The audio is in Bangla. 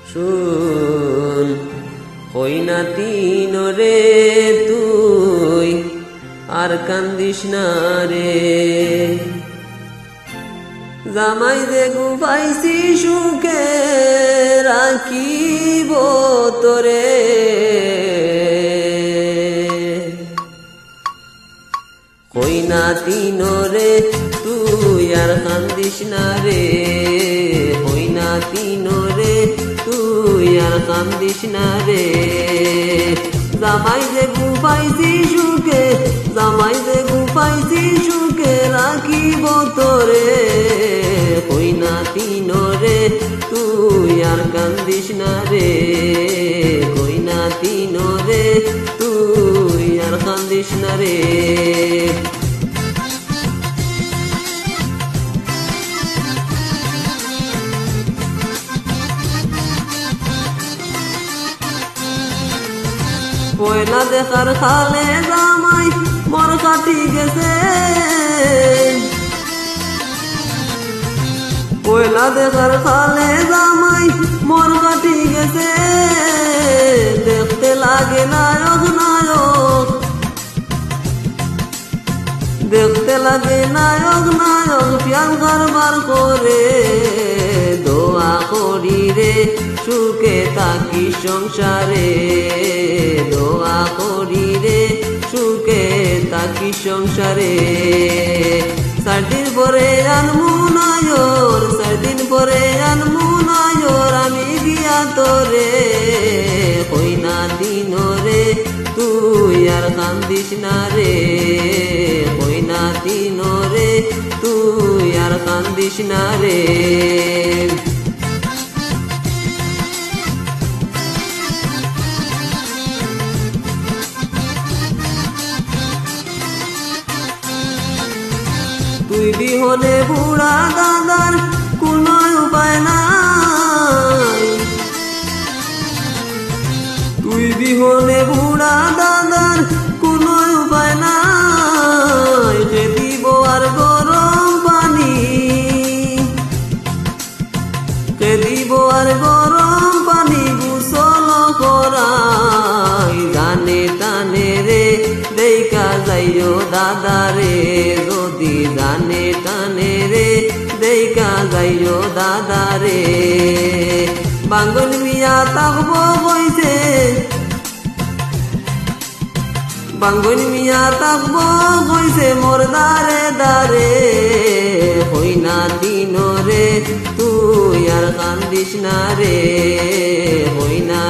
শুন কইনা তিন রে তুই আর কান্দিস না রে জামাই যে গুফাইছি সুখে রাখিব তোরে কইনা তিন রে তুই আর কান্দিস না রে কইনা তিন রে তুই আর কান্দিস না রে জামাই যে গুফাইছি সুখে জামাই যে গুফাইছি সুখে রাখিব তোরে কইনা তিন রে তুই আর কান্দিস না রে কইনা তিন রে তুই আর কান্দিস না রে পয়লা দেখার খালে জামাই মর কাটি গেছে পয়লা দেখার খালে জামাই মর কাটি গেছে দেখতে লাগে নায়ক নায়ক দেখতে লাগে নায়ক নায়ক প্যার কারবার করে দোয়া করি রে সুখে থাকি সংসারে দোয়া করি রে সুখে থাকি সংসারে 4 দিন পরে আনমু নায়র 4 দিন পরে আনমু নায়র আমি গিয়া তোরে কইনা দিন রে তুই আর কান্দিস না রে কইনা দিন রে তুই আর কান্দিস না রে তুই বিহনে বুড়া দাদার কোনো উপায় নাই তুই বিহনে বুড়া দাদার কোনো উপায় নাই যে দিব আর গরম পানি যে দিব আর গরম পানি গোসল করাই জানে টানে রে দেখা যাইও দাদা রে যদি জানে টানে রে দেখা যাইও দাদা রে বাঙ্গন মিয়া থাকবো কইছে বাঙ্গন মিয়া থাকবো কইছে মোর দারে দারে কইনা দিন রে তুই আর কান্দিস না রে কইনা